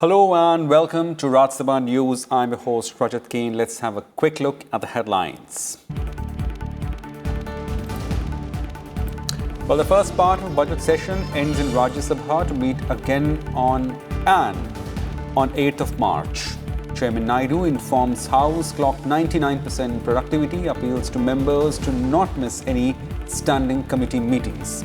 Hello and welcome to Rajya Sabha News. I'm your host Rajat Kane. Let's have a quick look at the headlines. Well, the first part of budget session ends in Rajya Sabha to meet again on 8th of March. Chairman Naidu informs House clocked 99% productivity, appeals to members to not miss any standing committee meetings.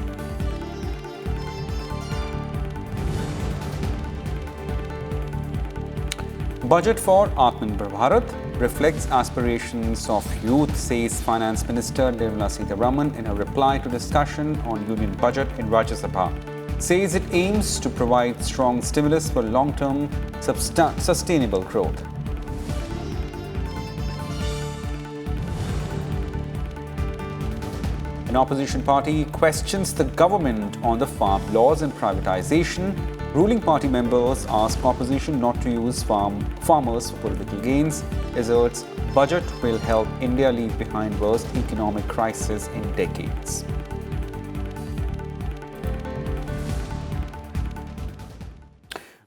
Budget for Atmanirbhar Bharat reflects aspirations of youth, says Finance Minister Nirmala Sitharaman in a reply to discussion on Union Budget in Rajya Sabha. Says it aims to provide strong stimulus for long-term sustainable growth. An opposition party questions the government on the farm laws and privatization. Ruling party members ask opposition not to use farmers for political gains. Asserts budget will help India leave behind worst economic crisis in decades.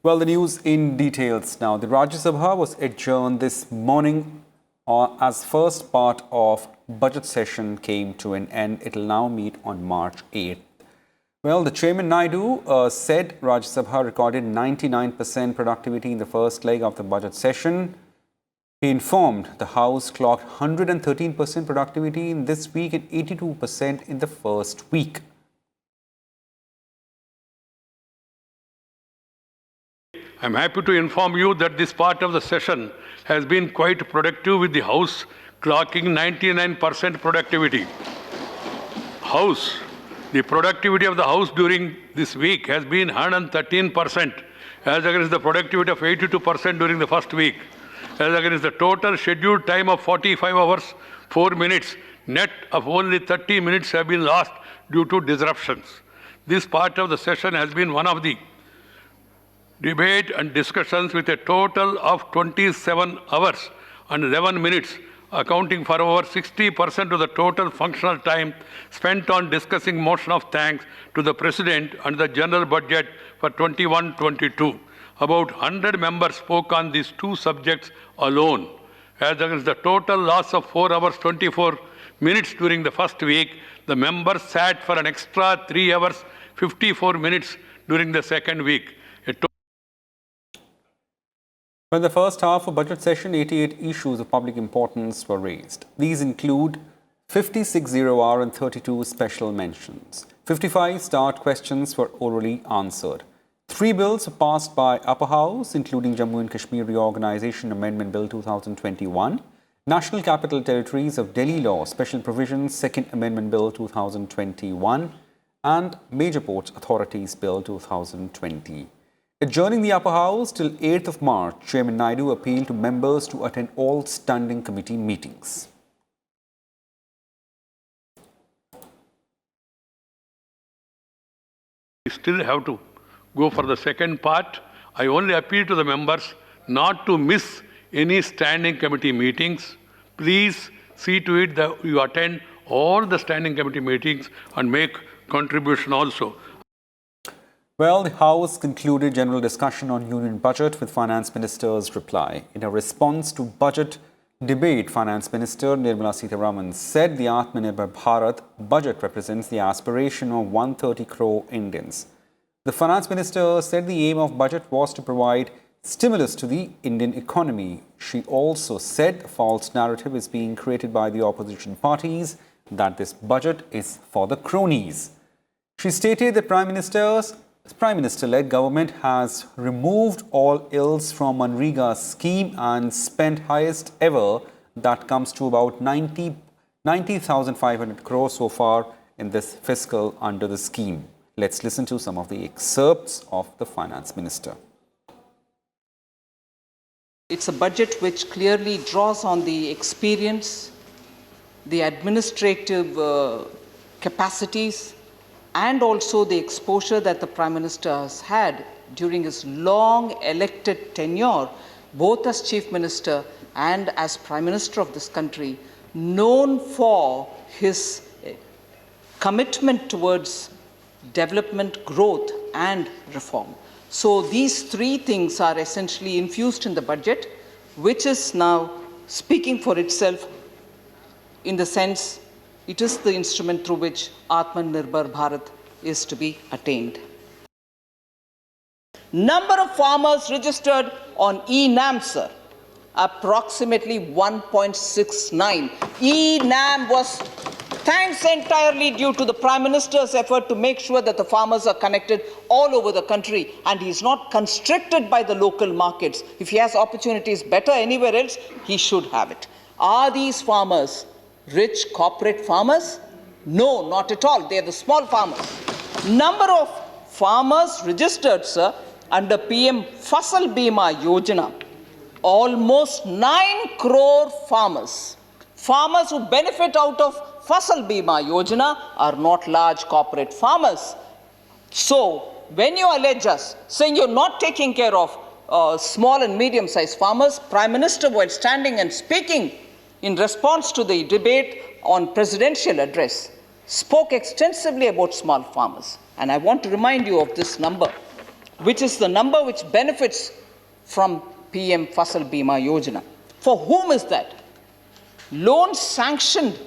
Well, the news in details now. The Rajya Sabha was adjourned this morning as first part of budget session came to an end. It will now meet on March 8th. Well, the Chairman Naidu said Rajya Sabha recorded 99% productivity in the first leg of the budget session. He informed the House clocked 113% productivity in this week and 82% in the first week. I'm happy to inform you that this part of the session has been quite productive, with the House clocking 99% productivity. The productivity of the House during this week has been 113%, as against the productivity of 82% during the first week, as against the total scheduled time of 45 hours, 4 minutes. Net of only 30 minutes have been lost due to disruptions. This part of the session has been one of the debate and discussions with a total of 27 hours and 11 minutes, accounting for over 60% of the total functional time spent on discussing motion of thanks to the President and the general budget for 21-22. About 100 members spoke on these two subjects alone, as against the total loss of 4 hours 24 minutes during the first week. The members sat for an extra 3 hours 54 minutes during the second week. In the first half of budget session, 88 issues of public importance were raised. These include 56 0R and 32 special mentions. 55 start questions were orally answered. 3 bills were passed by Upper House, including Jammu and Kashmir Reorganization Amendment Bill 2021, National Capital Territories of Delhi Law Special Provisions Second Amendment Bill 2021, and Major Ports Authorities Bill 2020. Adjourning the Upper House till 8th of March, Chairman Naidu appealed to members to attend all standing committee meetings. We still have to go for the second part. I only appeal to the members not to miss any standing committee meetings. Please see to it that you attend all the standing committee meetings and make contribution also. Well, the House concluded general discussion on Union Budget with Finance Minister's reply. In a response to budget debate, Finance Minister Nirmala Sitharaman said the Atmanirbhar Bharat budget represents the aspiration of 130 crore Indians. The Finance Minister said the aim of budget was to provide stimulus to the Indian economy. She also said a false narrative is being created by the opposition parties that this budget is for the cronies. She stated that Prime Minister-led government has removed all ills from Manrega scheme and spent highest ever, that comes to about 90,500 crore so far in this fiscal under the scheme. Let's listen to some of the excerpts of the Finance Minister. It's a budget which clearly draws on the experience, the administrative capacities, and also the exposure that the Prime Minister has had during his long elected tenure, both as Chief Minister and as Prime Minister of this country, known for his commitment towards development, growth and reform. So these three things are essentially infused in the budget, which is now speaking for itself in the sense it is the instrument through which Atmanirbhar Bharat is to be attained. Number of farmers registered on e-NAM, sir, approximately 1.69. e-NAM was thanks entirely due to the Prime Minister's effort to make sure that the farmers are connected all over the country and he's not constricted by the local markets. If he has opportunities better anywhere else, he should have it. Are these farmers rich corporate farmers? No, not at all. They are the small farmers. Number of farmers registered, sir, under PM Fasal Bima Yojana, almost 9 crore farmers. Farmers who benefit out of Fasal Bima Yojana are not large corporate farmers. So, when you allege us saying you're not taking care of small and medium-sized farmers, Prime Minister, while standing and speaking in response to the debate on presidential address, spoke extensively about small farmers. And I want to remind you of this number, which is the number which benefits from PM Fasal Bima Yojana. For whom is that? Loans sanctioned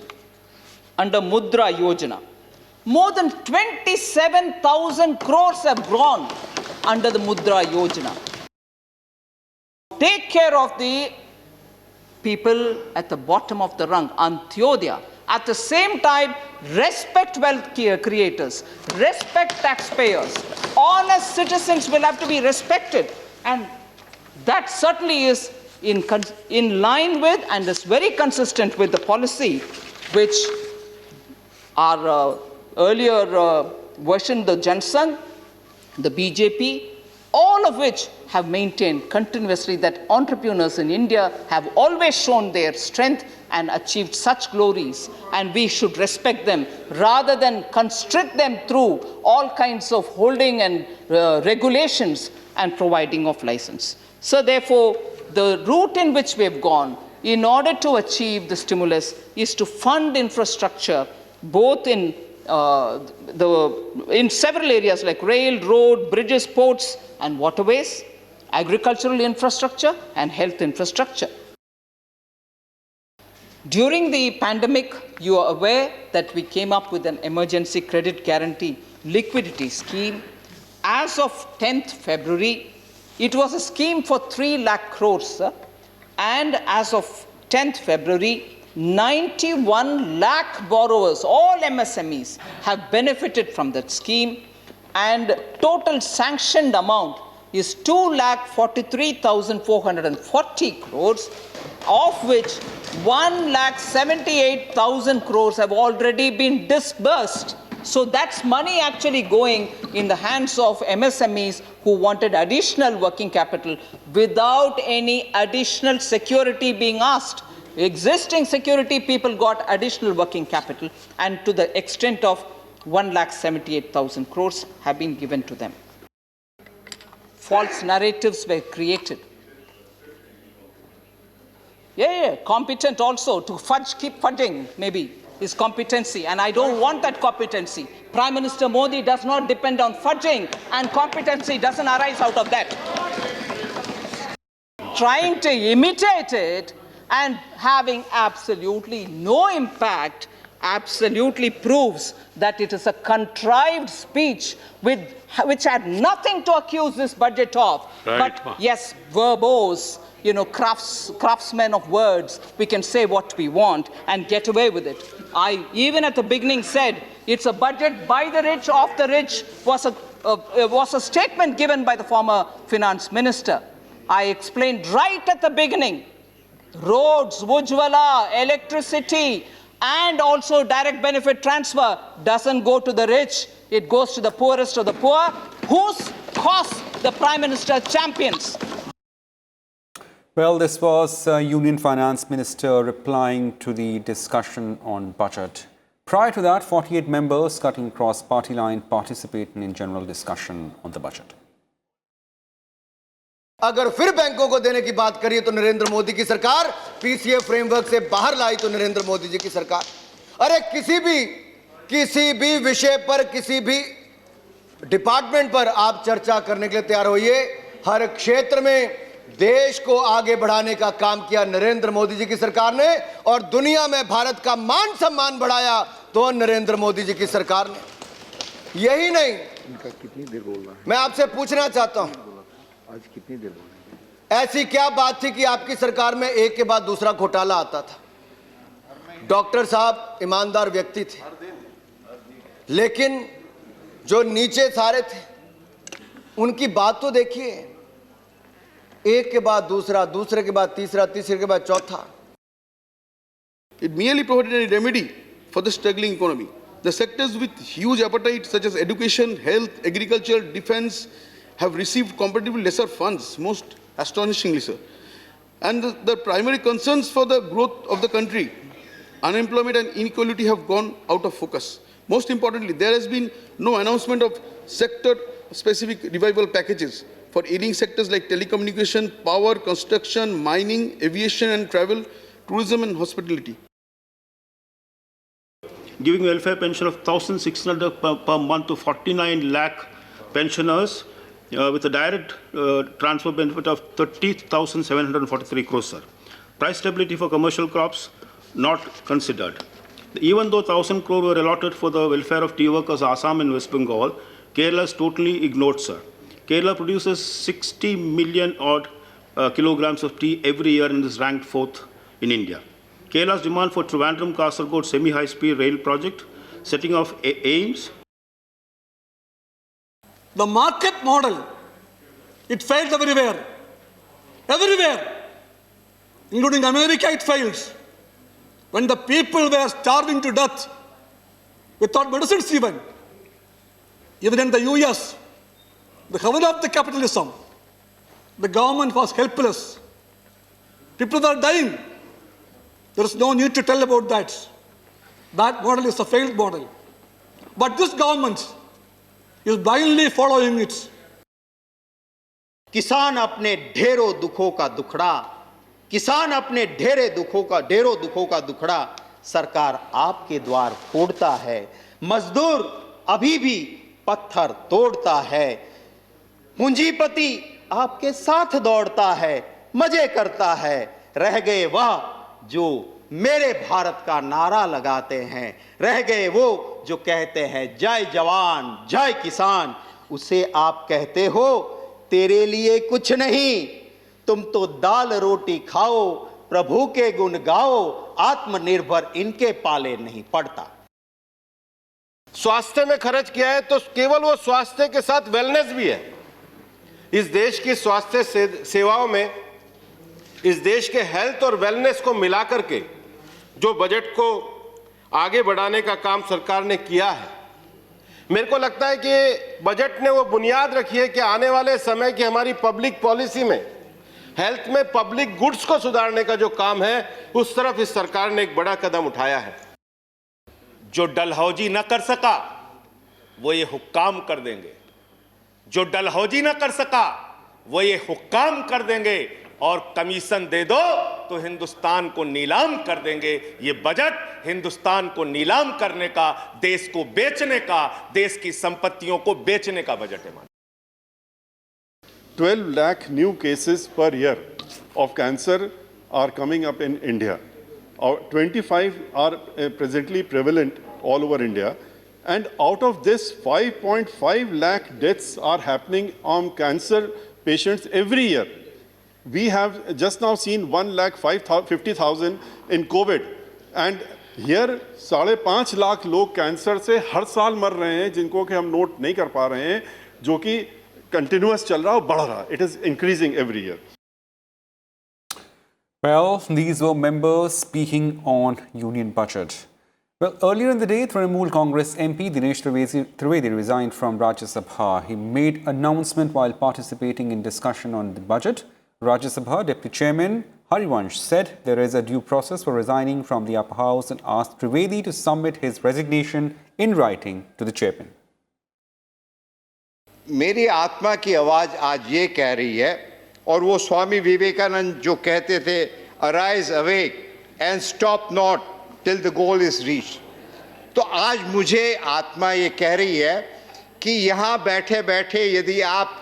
under Mudra Yojana. More than 27,000 crores have gone under the Mudra Yojana. Take care of the people at the bottom of the rung, Antyodaya. At the same time, respect wealth creators, respect taxpayers. Honest citizens will have to be respected. And that certainly is in line with and is very consistent with the policy which our earlier version, the Jansangh, the BJP, all of which have maintained continuously that entrepreneurs in India have always shown their strength and achieved such glories, and we should respect them rather than constrict them through all kinds of holding and regulations and providing of license. So therefore, the route in which we have gone in order to achieve the stimulus is to fund infrastructure both in several areas like rail, road, bridges, ports and waterways, agricultural infrastructure and health infrastructure. During the pandemic, you are aware that we came up with an emergency credit guarantee liquidity scheme. As of 10th February, it was a scheme for 3 lakh crores, sir. And as of 10th February, 91 lakh borrowers, all MSMEs, have benefited from that scheme, and total sanctioned amount is 2,43,440 crores, of which 1,78,000 crores have already been disbursed. So that's money actually going in the hands of MSMEs who wanted additional working capital without any additional security being asked. Existing security people got additional working capital, and to the extent of 1,78,000 crores have been given to them. False narratives were created. Competent also to fudge, keep fudging maybe is competency, and I don't want that competency. Prime Minister Modi does not depend on fudging, and competency doesn't arise out of that. Trying to imitate it and having absolutely no impact absolutely proves that it is a contrived speech which had nothing to accuse this budget of. Right. But yes, verbose, craftsmen of words, we can say what we want and get away with it. I even at the beginning said it's a budget by the rich, of the rich, was a statement given by the former finance minister. I explained right at the beginning, roads, Ujjwala, electricity, and also direct benefit transfer doesn't go to the rich, it goes to the poorest of the poor, whose cause the Prime Minister champions. Well, this was Union Finance Minister replying to the discussion on budget. Prior to that, 48 members cutting across party line participating in general discussion on the budget. अगर फिर बैंकों को देने की बात करिए तो नरेंद्र मोदी की सरकार, पीसीए फ्रेमवर्क से बाहर लाई तो नरेंद्र मोदी जी की सरकार। अरे किसी भी विषय पर किसी भी डिपार्टमेंट पर आप चर्चा करने के लिए तैयार होइए। हर क्षेत्र में देश को आगे बढ़ाने का काम किया नरेंद्र मोदी जी की सरकार ने, और दुनिया में भारत का मान सम्मान बढ़ाया तो नरेंद्र मोदी जी की सरकार ने। यही नहीं, कितनी देर बोलना है? मैं आपसे पूछना चाहता हूं, आज कितनी देर बोलना है? ऐसी क्या बात थी कि आपकी सरकार में एक के बाद दूसरा घोटाला आता था? डॉक्टर साहब ईमानदार व्यक्ति थे, लेकिन जो नीचे सारे थे उनकी बात तो देखिए, एक के बाद दूसरा, दूसरे के बाद तीसरा, तीसरे के बाद चौथा। It merely provided a remedy for the struggling economy. The sectors with huge appetite such as education, health, agriculture, defense have received comparatively lesser funds, most astonishingly, sir. And the primary concerns for the growth of the country, unemployment and inequality, have gone out of focus. Most importantly, there has been no announcement of sector-specific revival packages for ailing sectors like telecommunication, power, construction, mining, aviation and travel, tourism and hospitality. Giving welfare pension of 1,600 per month to 49 lakh pensioners with a direct transfer benefit of 30,743 crores, sir. Price stability for commercial crops not considered. Even though 1,000 crore were allotted for the welfare of tea workers, Assam and West Bengal, Kerala is totally ignored, sir. Kerala produces 60 million odd kilograms of tea every year and is ranked 4th in India. Kerala's demand for Trivandrum-Kasaragod semi-high-speed rail project, setting off aims. The market model, it fails everywhere. Everywhere. Including America, it fails. When the people were starving to death without medicines even in the US, the heaven of the capitalism, the government was helpless. People were dying. There is no need to tell about that. That model is a failed model. But this government is blindly following it. किसान अपने ढेरों दुखों का दुखड़ा, किसान अपने ढेरों दुखों का दुखड़ा सरकार आपके द्वार फोड़ता है। मजदूर अभी भी पत्थर तोड़ता है। पूंजीपति आपके साथ दौड़ता है, मजे करता है। रह गए वह जो मेरे भारत का नारा लगाते हैं, रह गए वो जो कहते हैं जय जवान जय किसान। उसे आप कहते हो तेरे लिए कुछ नहीं, तुम तो दाल रोटी खाओ, प्रभु के गुण गाओ, आत्मनिर्भर इनके पाले नहीं पड़ता। स्वास्थ्य में खर्च किया है तो केवल वो स्वास्थ्य के साथ वेलनेस भी है। इस देश की स्वास्थ्य सेवाओं में इस देश के हेल्थ और वेलनेस को मिलाकर के जो बजट को आगे बढ़ाने का काम सरकार ने किया है, मेरे को लगता है कि बजट ने वो बुनियाद रखी है कि आने वाले समय की हमारी पब्लिक पॉलिसी में हेल्थ में पब्लिक गुड्स को सुधारने का जो काम है, उस तरफ इस सरकार ने एक बड़ा कदम उठाया है। जो डलहौजी न कर सका वो ये हुक्काम कर देंगे, जो डलहौजी न कर सका वो ये हुक्काम कर देंगे, और कमीशन दे दो तो हिंदुस्तान को नीलाम कर देंगे। ये बजट हिंदुस्तान को नीलाम करने का, देश को बेचने का, देश की संपत्तियों को बेचने का बजट है। 12 lakh new cases per year of cancer are coming up in India. 25 are presently prevalent all over India. And out of this, 5.5 lakh deaths are happening on cancer patients every year. We have just now seen 1,50,000 in COVID. And here 5.5 lakh लोग cancer से हर साल मर रहे हैं, जिनको कि हम note नहीं कर पा रहे हैं, जो कि कंटिन्यूअस चल रहा है, बढ़ रहा है. It is increasing every year. Well, these were members speaking on union budget. Well, earlier in the day, Trinamool Congress MP Dinesh Trivedi resigned from Rajya Sabha. He made announcement while participating in discussion on the budget. Rajya Sabha Deputy Chairman Harivansh said there is a due process for resigning from the upper house and asked Trivedi to submit his resignation in writing to the chairman. मेरी आत्मा की आवाज आज ये कह रही है, और वो स्वामी विवेकानंद जो कहते थे, arise awake and stop not till the goal is reached. तो आज मुझे आत्मा ये कह रही है कि यहां बैठे बैठे यदि आप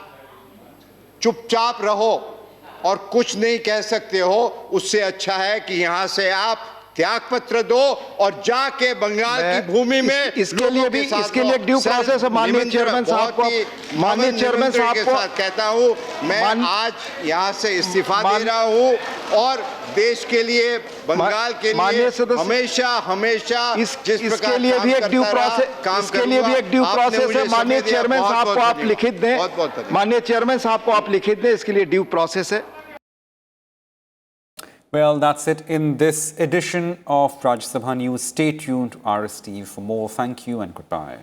चुपचाप रहो और कुछ नहीं कह सकते हो, उससे अच्छा है कि यहां से आप त्यागपत्र दो और जाके बंगाल की भूमि में इसके लिए भी इसके लिए ड्यू प्रोसेस है। माननीय चेयरमैन साहब को कहता हूं मैं आज यहां से इस्तीफा दे रहा हूं और देश के लिए, बंगाल के लिए हमेशा हमेशा जिस इसके लिए भी एक ड्यू प्रोसेस, इसके लिए भी एक ड्यू प्रोसेस है। माननीय चेयरमैन साहब को आप लिखित दें, माननीय चेयरमैन साहब को आप लिखित दें, इसके लिए ड्यू प्रोसेस है। Well, that's it in this edition of Rajya Sabha News. Stay tuned to RSTV for more. Thank you and goodbye.